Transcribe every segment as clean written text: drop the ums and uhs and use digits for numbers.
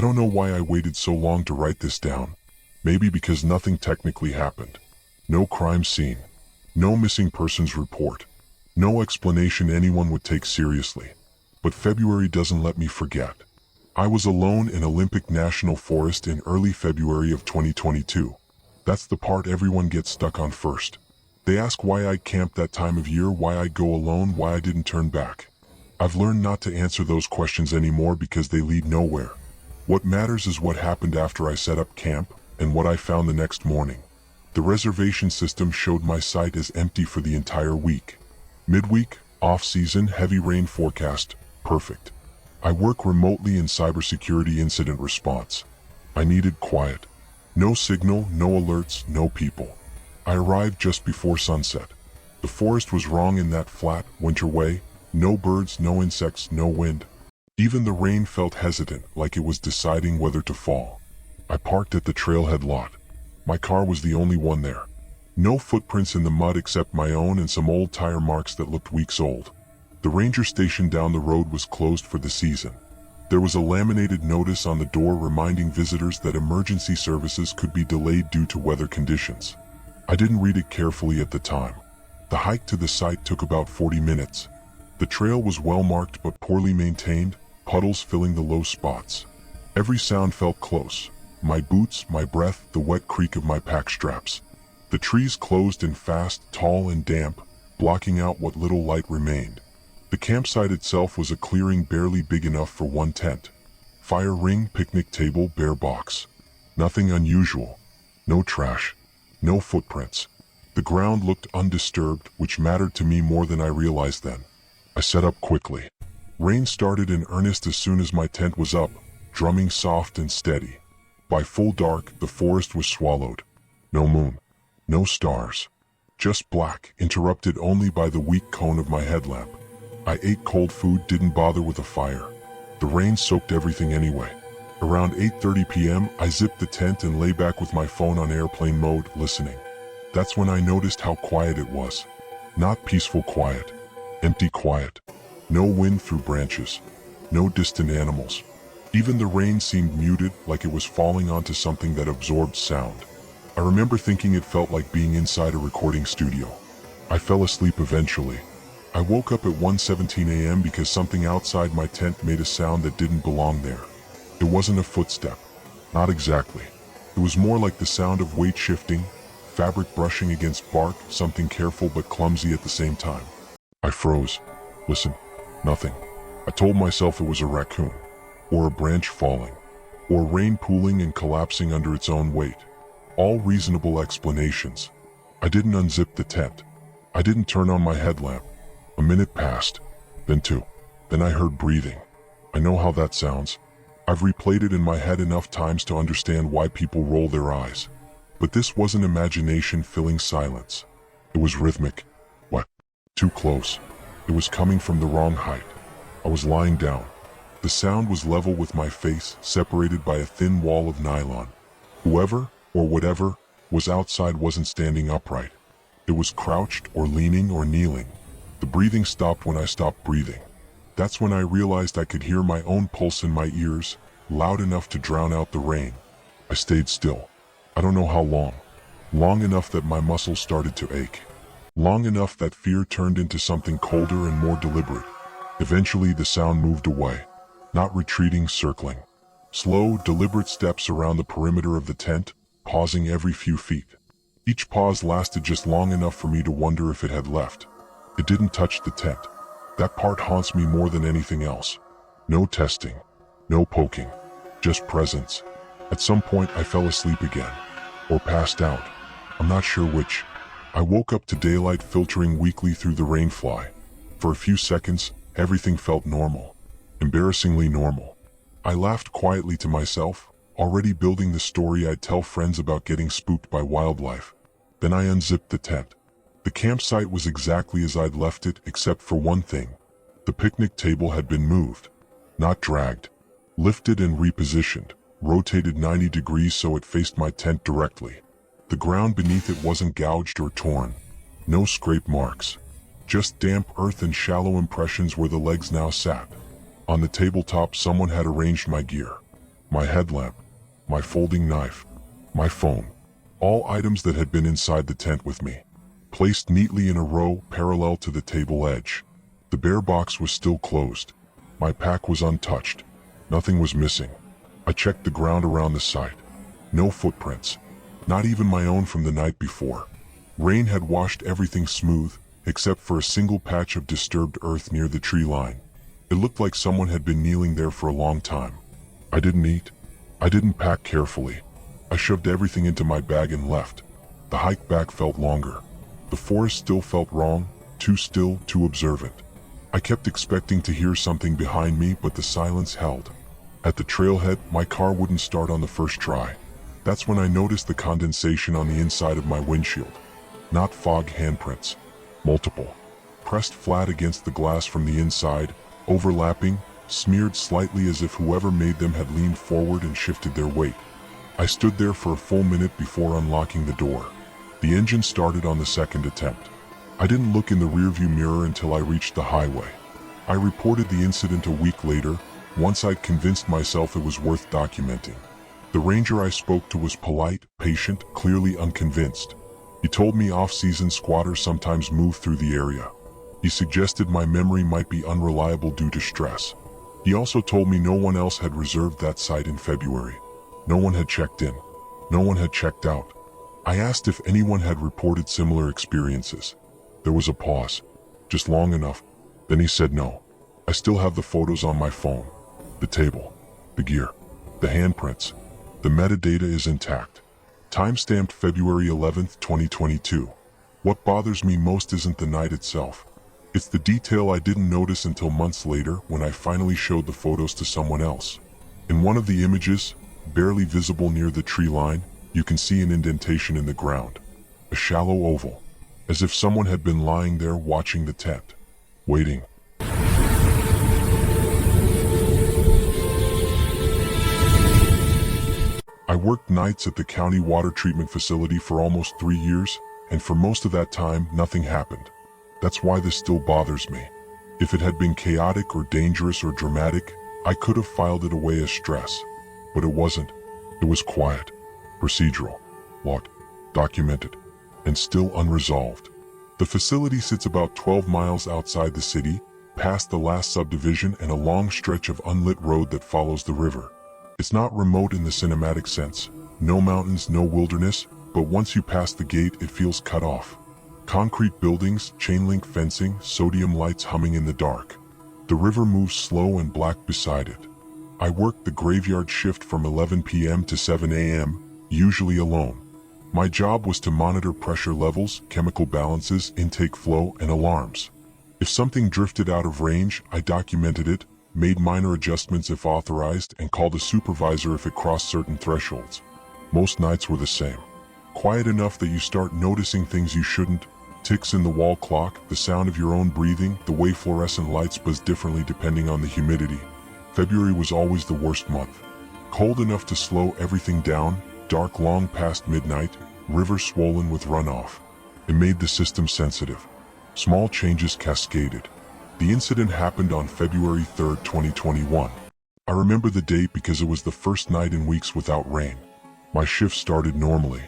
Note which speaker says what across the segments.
Speaker 1: don't know why I waited so long to write this down. Maybe because nothing technically happened. No crime scene. No missing persons report. No explanation anyone would take seriously. But February doesn't let me forget. I was alone in Olympic National Forest in early February of 2022. That's the part everyone gets stuck on first. They ask why I camped that time of year, why I'd go alone, why I didn't turn back. I've learned not to answer those questions anymore because they lead nowhere. What matters is what happened after I set up camp and what I found the next morning. The reservation system showed my site as empty for the entire week. Midweek, off-season, heavy rain forecast, perfect. I work remotely in cybersecurity incident response. I needed quiet. No signal, no alerts, no people. I arrived just before sunset. The forest was wrong in that flat, winter way. No birds, no insects, no wind. Even the rain felt hesitant, like it was deciding whether to fall. I parked at the trailhead lot. My car was the only one there. No footprints in the mud except my own and some old tire marks that looked weeks old. The ranger station down the road was closed for the season. There was a laminated notice on the door reminding visitors that emergency services could be delayed due to weather conditions. I didn't read it carefully at the time. The hike to the site took about 40 minutes. The trail was well marked but poorly maintained, puddles filling the low spots. Every sound felt close. My boots, my breath, the wet creak of my pack straps. The trees closed in fast, tall and damp, blocking out what little light remained. The campsite itself was a clearing barely big enough for one tent. Fire ring, picnic table, bare box. Nothing unusual. No trash. No footprints. The ground looked undisturbed, which mattered to me more than I realized then. I set up quickly. Rain started in earnest as soon as my tent was up, drumming soft and steady. By full dark, the forest was swallowed. No moon. No stars. Just black, interrupted only by the weak cone of my headlamp. I ate cold food, didn't bother with a fire. The rain soaked everything anyway. Around 8:30 p.m., I zipped the tent and lay back with my phone on airplane mode, listening. That's when I noticed how quiet it was. Not peaceful quiet. Empty quiet. No wind through branches. No distant animals. Even the rain seemed muted, like it was falling onto something that absorbed sound. I remember thinking it felt like being inside a recording studio. I fell asleep eventually. I woke up at 1:17 a.m. because something outside my tent made a sound that didn't belong there. It wasn't a footstep. Not exactly. It was more like the sound of weight shifting, fabric brushing against bark, something careful but clumsy at the same time. I froze. Listen, nothing. I told myself it was a raccoon, or a branch falling, or rain pooling and collapsing under its own weight. All reasonable explanations. I didn't unzip the tent. I didn't turn on my headlamp. A minute passed, then two. Then I heard breathing. I know how that sounds. I've replayed it in my head enough times to understand why people roll their eyes. But this wasn't imagination filling silence. It was rhythmic. What? Too close. It was coming from the wrong height. I was lying down. The sound was level with my face, separated by a thin wall of nylon. Whoever, or whatever, was outside wasn't standing upright. It was crouched or leaning or kneeling. The breathing stopped when I stopped breathing. That's when I realized I could hear my own pulse in my ears, loud enough to drown out the rain. I stayed still. I don't know how long. Long enough that my muscles started to ache. Long enough that fear turned into something colder and more deliberate. Eventually the sound moved away. Not retreating, circling. Slow, deliberate steps around the perimeter of the tent, pausing every few feet. Each pause lasted just long enough for me to wonder if it had left. It didn't touch the tent. That part haunts me more than anything else. No testing. No poking. Just presence. At some point I fell asleep again. Or passed out. I'm not sure which. I woke up to daylight filtering weakly through the rainfly. For a few seconds, everything felt normal. Embarrassingly normal. I laughed quietly to myself, already building the story I'd tell friends about getting spooked by wildlife. Then I unzipped the tent. The campsite was exactly as I'd left it, except for one thing. The picnic table had been moved. Not dragged. Lifted and repositioned, rotated 90 degrees so it faced my tent directly. The ground beneath it wasn't gouged or torn. No scrape marks. Just damp earth and shallow impressions where the legs now sat. On the tabletop someone had arranged my gear. my headlamp, my folding knife, my phone. All items that had been inside the tent with me, placed neatly in a row parallel to the table edge. The bear box was still closed. My pack was untouched. Nothing was missing. I checked the ground around the site. No footprints. Not even my own from the night before. Rain had washed everything smooth, except for a single patch of disturbed earth near the tree line. It looked like someone had been kneeling there for a long time. I didn't eat. I didn't pack carefully. I shoved everything into my bag and left. The hike back felt longer. The forest still felt wrong, too still, too observant. I kept expecting to hear something behind me, but the silence held. At the trailhead, my car wouldn't start on the first try. That's when I noticed the condensation on the inside of my windshield. Not fog handprints. Multiple. Pressed flat against the glass from the inside, overlapping, smeared slightly as if whoever made them had leaned forward and shifted their weight. I stood there for a full minute before unlocking the door. The engine started on the second attempt. I didn't look in the rearview mirror until I reached the highway. I reported the incident a week later, once I'd convinced myself it was worth documenting. The ranger I spoke to was polite, patient, clearly unconvinced. He told me off-season squatters sometimes move through the area. He suggested my memory might be unreliable due to stress. He also told me no one else had reserved that site in February. No one had checked in. No one had checked out. I asked if anyone had reported similar experiences. There was a pause, just long enough. Then he said no. I still have the photos on my phone. The table, the gear, the handprints. The metadata is intact. Timestamped February 11th, 2022. What bothers me most isn't the night itself. It's the detail I didn't notice until months later when I finally showed the photos to someone else. In one of the images, barely visible near the tree line, you can see an indentation in the ground. A shallow oval. As if someone had been lying there watching the tent. Waiting. I worked nights at the county water treatment facility for almost 3 years, and for most of that time, nothing happened. That's why this still bothers me. If it had been chaotic or dangerous or dramatic, I could have filed it away as stress. But it wasn't. It was quiet, procedural, logged, documented, and still unresolved. The facility sits about 12 miles outside the city, past the last subdivision and a long stretch of unlit road that follows the river. It's not remote in the cinematic sense. No mountains, no wilderness, but once you pass the gate, it feels cut off. Concrete buildings, chain-link fencing, sodium lights humming in the dark. The river moves slow and black beside it. I worked the graveyard shift from 11 p.m. to 7 a.m., usually alone. My job was to monitor pressure levels, chemical balances, intake flow, and alarms. If something drifted out of range, I documented it, made minor adjustments if authorized, and called a supervisor if it crossed certain thresholds. Most nights were the same. Quiet enough that you start noticing things you shouldn't. Ticks in the wall clock, the sound of your own breathing, the way fluorescent lights buzz differently depending on the humidity. February was always the worst month. Cold enough to slow everything down, dark long past midnight, river swollen with runoff. It made the system sensitive. Small changes cascaded. The incident happened on February 3, 2021. I remember the date because it was the first night in weeks without rain. My shift started normally.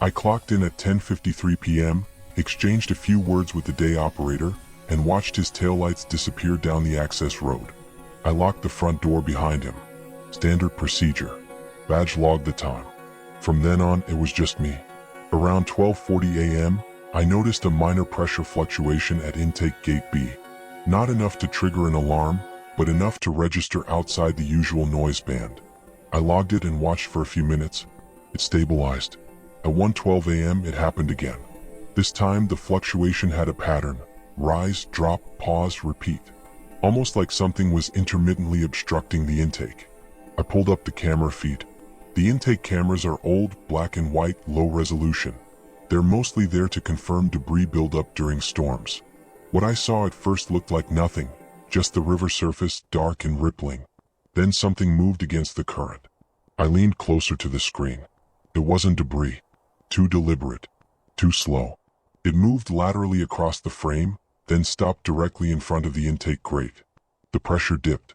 Speaker 1: I clocked in at 10:53 p.m., exchanged a few words with the day operator, and watched his taillights disappear down the access road. I locked the front door behind him. Standard procedure. Badge logged the time. From then on, it was just me. Around 12:40 a.m., I noticed a minor pressure fluctuation at intake gate B. Not enough to trigger an alarm, but enough to register outside the usual noise band. I logged it and watched for a few minutes. It stabilized. At 1:12 a.m. it happened again. This time the fluctuation had a pattern. Rise, drop, pause, repeat. Almost like something was intermittently obstructing the intake. I pulled up the camera feed. The intake cameras are old, black and white, low resolution. They're mostly there to confirm debris buildup during storms. What I saw at first looked like nothing, just the river surface, dark and rippling. Then something moved against the current. I leaned closer to the screen. It wasn't debris. Too deliberate. Too slow. It moved laterally across the frame, then stopped directly in front of the intake grate. The pressure dipped.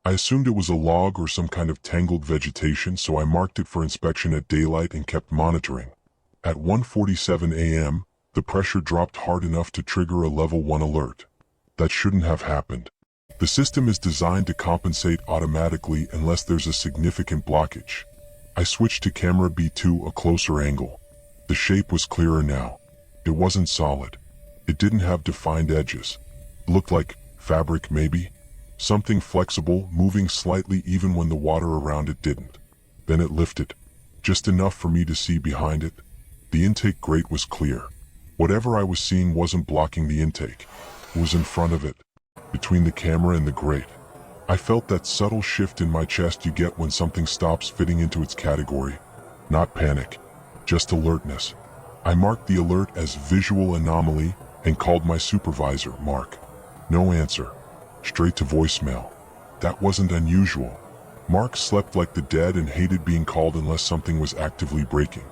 Speaker 1: I assumed it was a log or some kind of tangled vegetation, so I marked it for inspection at daylight and kept monitoring. At 1:47 a.m., the pressure dropped hard enough to trigger a level 1 alert. That shouldn't have happened. The system is designed to compensate automatically unless there's a significant blockage. I switched to camera B2, a closer angle. The shape was clearer now. It wasn't solid. It didn't have defined edges. It looked like fabric, maybe? Something flexible, moving slightly even when the water around it didn't. Then it lifted. Just enough for me to see behind it. The intake grate was clear. Whatever I was seeing wasn't blocking the intake. It was in front of it, between the camera and the grate. I felt that subtle shift in my chest you get when something stops fitting into its category. Not panic, just alertness. I marked the alert as visual anomaly and called my supervisor, Mark. No answer. Straight to voicemail. That wasn't unusual. Mark slept like the dead and hated being called unless something was actively breaking.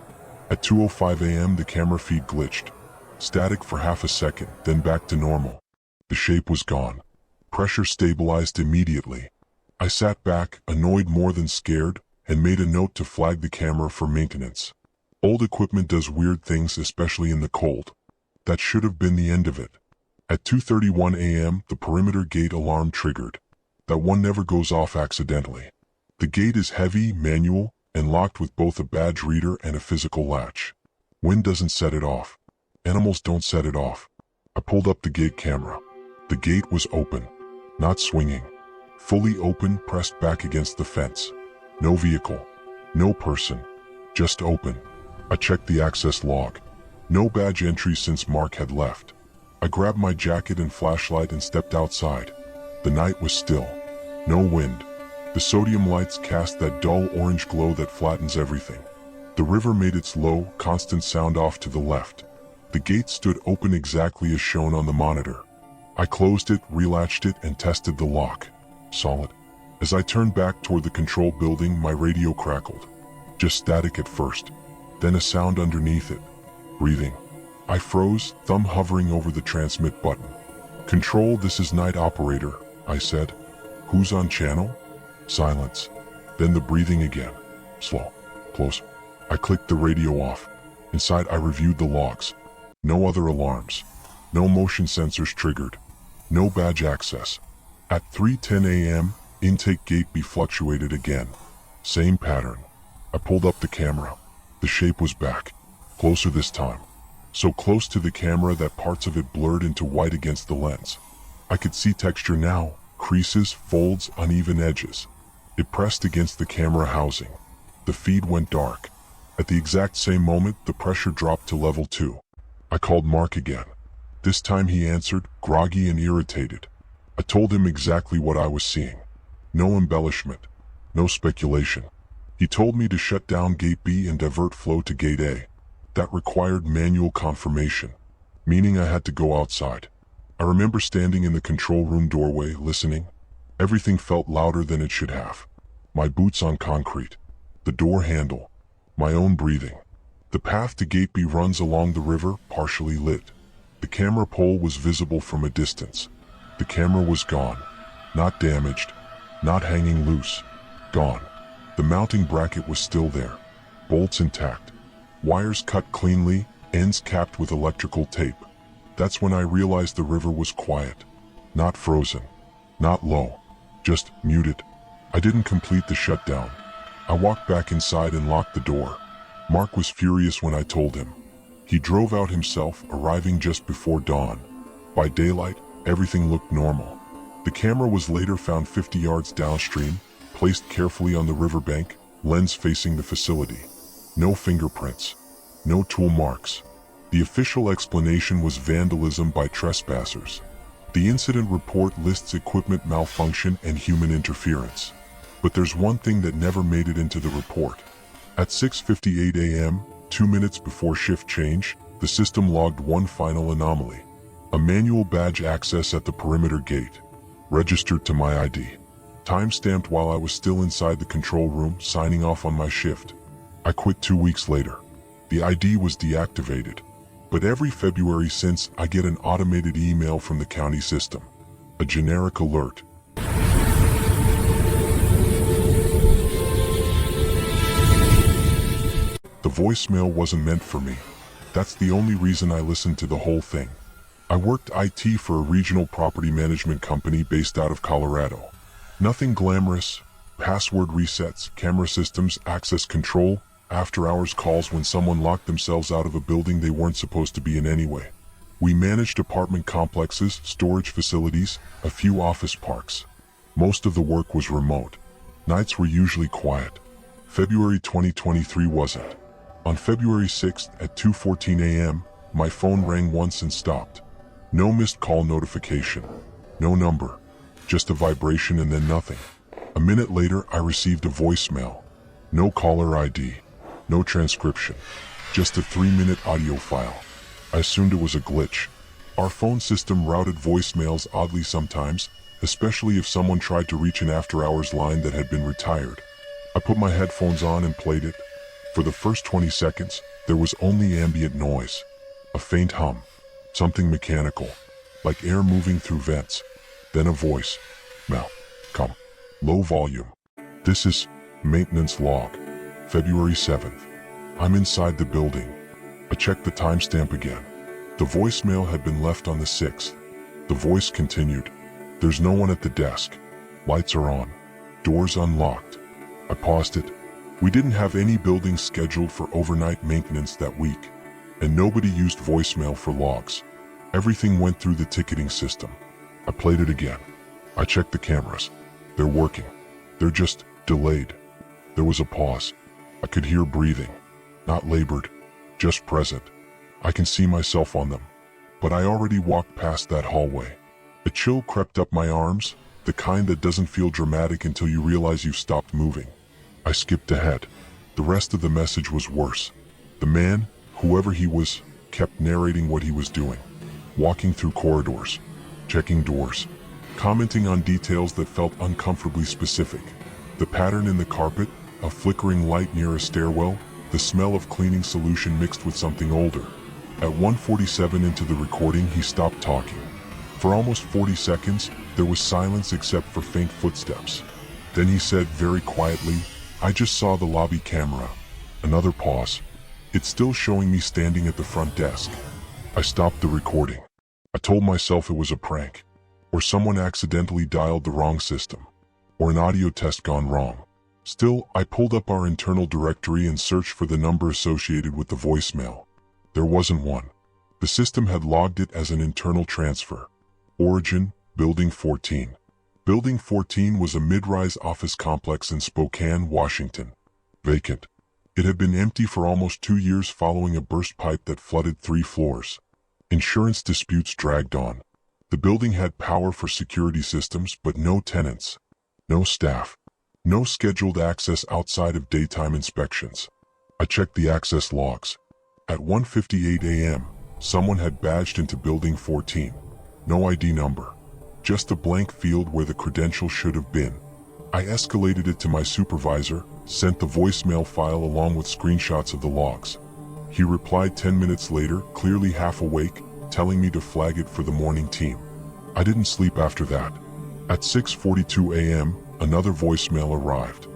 Speaker 1: At 2:05 a.m. the camera feed glitched. Static for half a second, then back to normal. The shape was gone. Pressure stabilized immediately. I sat back, annoyed more than scared, and made a note to flag the camera for maintenance. Old equipment does weird things, especially in the cold. That should have been the end of it. At 2:31 a.m. the perimeter gate alarm triggered. That one never goes off accidentally. The gate is heavy, manual, and locked with both a badge reader and a physical latch. Wind doesn't set it off. Animals don't set it off. I pulled up the gate camera. The gate was open, not swinging. Fully open, pressed back against the fence. No vehicle, no person, just open. I checked the access log. No badge entry since Mark had left. I grabbed my jacket and flashlight and stepped outside. The night was still. No wind. The sodium lights cast that dull orange glow that flattens everything. The river made its low, constant sound off to the left. The gate stood open exactly as shown on the monitor. I closed it, relatched it, and tested the lock. Solid. As I turned back toward the control building, my radio crackled. Just static at first. Then a sound underneath it. Breathing. I froze, thumb hovering over the transmit button. "Control, this is Night Operator," I said. "Who's on channel?" Silence. Then the breathing again. Slow. Close. I clicked the radio off. Inside I reviewed the logs. No other alarms. No motion sensors triggered. No badge access. At 3:10 a.m., intake gate B fluctuated again. Same pattern. I pulled up the camera. The shape was back. Closer this time. So close to the camera that parts of it blurred into white against the lens. I could see texture now. Creases, folds, uneven edges. It pressed against the camera housing. The feed went dark. At the exact same moment, the pressure dropped to level 2. I called Mark again. This time he answered, groggy and irritated. I told him exactly what I was seeing. No embellishment. No speculation. He told me to shut down Gate B and divert flow to Gate A. That required manual confirmation, meaning I had to go outside. I remember standing in the control room doorway, listening. Everything felt louder than it should have. My boots on concrete. The door handle. My own breathing. The path to Gate B runs along the river, partially lit. The camera pole was visible from a distance. The camera was gone. Not damaged. Not hanging loose. Gone. The mounting bracket was still there. Bolts intact. Wires cut cleanly, ends capped with electrical tape. That's when I realized the river was quiet. Not frozen. Not low. Just muted. I didn't complete the shutdown. I walked back inside and locked the door. Mark was furious when I told him. He drove out himself, arriving just before dawn. By daylight, everything looked normal. The camera was later found 50 yards downstream, placed carefully on the riverbank, lens facing the facility. No fingerprints. No tool marks. The official explanation was vandalism by trespassers. The incident report lists equipment malfunction and human interference. But there's one thing that never made it into the report. At 6:58 a.m., 2 minutes before shift change, the system logged one final anomaly. A manual badge access at the perimeter gate. Registered to my ID. Time-stamped while I was still inside the control room, signing off on my shift. I quit 2 weeks later. The ID was deactivated. But every February since, I get an automated email from the county system. A generic alert. The voicemail wasn't meant for me. That's the only reason I listened to the whole thing. I worked IT for a regional property management company based out of Colorado. Nothing glamorous, password resets, camera systems, access control, after-hours calls when someone locked themselves out of a building they weren't supposed to be in anyway. We managed apartment complexes, storage facilities, a few office parks. Most of the work was remote. Nights were usually quiet. February 2023 wasn't. On February 6th at 2:14 a.m., my phone rang once and stopped. No missed call notification. No number. Just a vibration and then nothing. A minute later, I received a voicemail. No caller ID. No transcription. Just a 3-minute audio file. I assumed it was a glitch. Our phone system routed voicemails oddly sometimes, especially if someone tried to reach an after-hours line that had been retired. I put my headphones on and played it. For the first 20 seconds, there was only ambient noise. A faint hum. Something mechanical, like air moving through vents. Then a voice. Mel, come. Low volume. This is maintenance log. February 7th. I'm inside the building. I checked the timestamp again. The voicemail had been left on the 6th. The voice continued. There's no one at the desk. Lights are on. Doors unlocked. I paused it. We didn't have any buildings scheduled for overnight maintenance that week, and nobody used voicemail for logs. Everything went through the ticketing system. I played it again. I checked the cameras. They're working. They're just delayed. There was a pause. I could hear breathing. Not labored, just present. I can see myself on them. But I already walked past that hallway. A chill crept up my arms, the kind that doesn't feel dramatic until you realize you've stopped moving. I skipped ahead. The rest of the message was worse. The man, whoever he was, kept narrating what he was doing. Walking through corridors, checking doors, commenting on details that felt uncomfortably specific. The pattern in the carpet, a flickering light near a stairwell, the smell of cleaning solution mixed with something older. At 1:47 into the recording, he stopped talking. For almost 40 seconds, there was silence except for faint footsteps. Then he said very quietly, I just saw the lobby camera. Another pause. It's still showing me standing at the front desk. I stopped the recording. I told myself it was a prank, or someone accidentally dialed the wrong system, or an audio test gone wrong. Still, I pulled up our internal directory and searched for the number associated with the voicemail. There wasn't one. The system had logged it as an internal transfer. Origin, Building 14. Building 14 was a mid-rise office complex in Spokane, Washington. Vacant. It had been empty for almost 2 years following a burst pipe that flooded 3 floors. Insurance disputes dragged on. The building had power for security systems, but no tenants. No staff. No scheduled access outside of daytime inspections. I checked the access logs. At 1:58 a.m., someone had badged into Building 14. No ID number. Just a blank field where the credentials should have been. I escalated it to my supervisor, sent the voicemail file along with screenshots of the logs. He replied 10 minutes later, clearly half awake, telling me to flag it for the morning team. I didn't sleep after that. At 6:42 a.m., another voicemail arrived.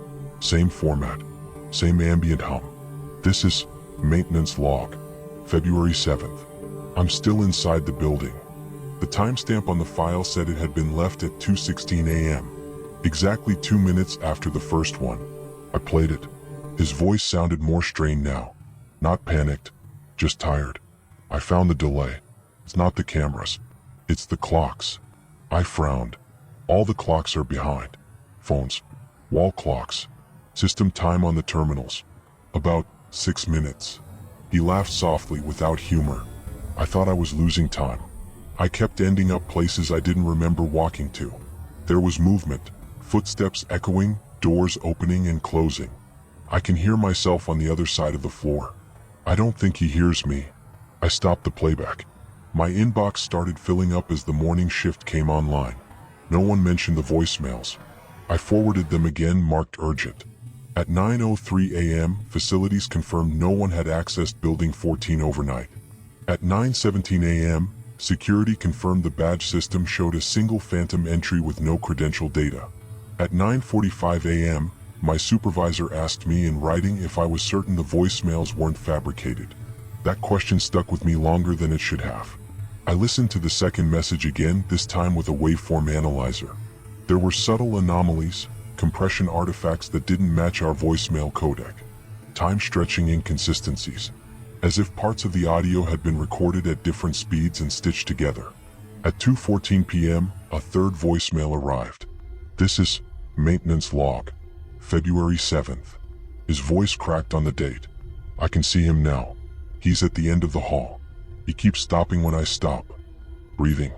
Speaker 1: Same format. Same ambient hum. This is maintenance log. February 7th. I'm still inside the building. The timestamp on the file said it had been left at 2:16 a.m. Exactly 2 minutes after the first one. I played it. His voice sounded more strained now. Not panicked, just tired. I found the delay. It's not the cameras. It's the clocks. I frowned. All the clocks are behind. Phones. Wall clocks. System time on the terminals. About 6 minutes. He laughed softly without humor. I thought I was losing time. I kept ending up places I didn't remember walking to. There was movement, footsteps echoing, doors opening and closing. I can hear myself on the other side of the floor. I don't think he hears me. I stopped the playback. My inbox started filling up as the morning shift came online. No one mentioned the voicemails. I forwarded them again, marked urgent. At 9:03 a.m., facilities confirmed no one had accessed Building 14 overnight. At 9:17 a.m., security confirmed the badge system showed a single phantom entry with no credential data. At 9:45 a.m., My supervisor asked me in writing if I was certain the voicemails weren't fabricated. That question stuck with me longer than it should have. I listened to the second message again, this time with a waveform analyzer. There were subtle anomalies, compression artifacts that didn't match our voicemail codec, time-stretching inconsistencies, as if parts of the audio had been recorded at different speeds and stitched together. At 2:14 p.m., a third voicemail arrived. "This is maintenance log, February 7th. His voice cracked on the date. "I can see him now. He's at the end of the hall. He keeps stopping when I stop. Breathing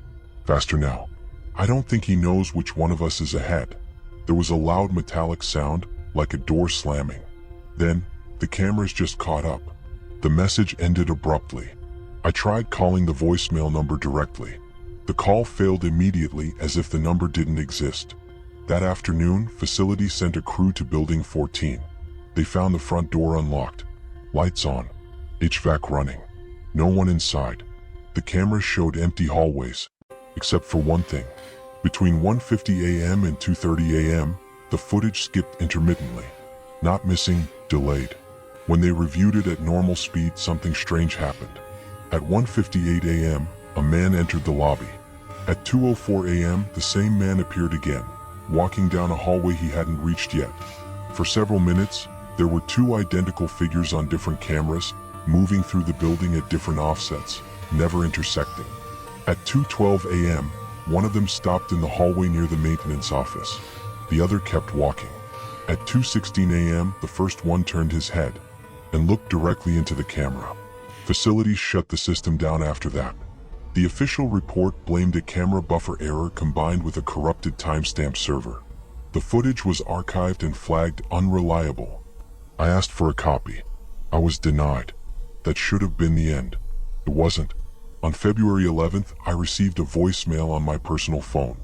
Speaker 1: faster now. I don't think he knows which one of us is ahead." There was a loud metallic sound, like a door slamming. Then, the cameras just caught up. The message ended abruptly. I tried calling the voicemail number directly. The call failed immediately, as if the number didn't exist. That afternoon, facility sent a crew to Building 14. They found the front door unlocked. Lights on. HVAC running. No one inside. The cameras showed empty hallways. Except for one thing. Between 1:50 a.m. and 2:30 a.m., the footage skipped intermittently. Not missing, delayed. When they reviewed it at normal speed, something strange happened. At 1:58 a.m., a man entered the lobby. At 2:04 a.m., the same man appeared again, walking down a hallway he hadn't reached yet. For several minutes, there were two identical figures on different cameras, moving through the building at different offsets, never intersecting. At 2:12 a.m., one of them stopped in the hallway near the maintenance office. The other kept walking. At 2:16 a.m., the first one turned his head and looked directly into the camera. Facilities shut the system down after that. The official report blamed a camera buffer error combined with a corrupted timestamp server. The footage was archived and flagged unreliable. I asked for a copy. I was denied. That should have been the end. It wasn't. On February 11th, I received a voicemail on my personal phone.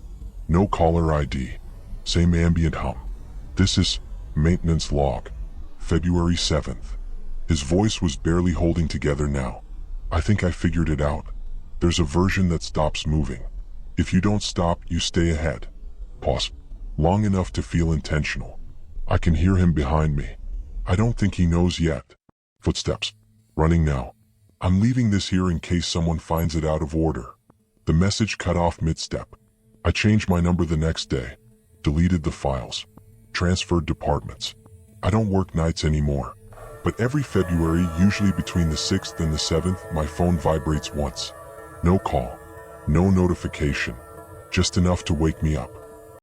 Speaker 1: No caller ID. Same ambient hum. "This is maintenance log, February 7th. His voice was barely holding together now. "I think I figured it out. There's a version that stops moving. If you don't stop, you stay ahead. Pause. Long enough to feel intentional. I can hear him behind me. I don't think he knows yet. Footsteps. Running now. I'm leaving this here in case someone finds it out of order." The message cut off mid-step. I changed my number the next day. Deleted the files. Transferred departments. I don't work nights anymore. But every February, usually between the 6th and the 7th, my phone vibrates once. No call. No notification. Just enough to wake me up.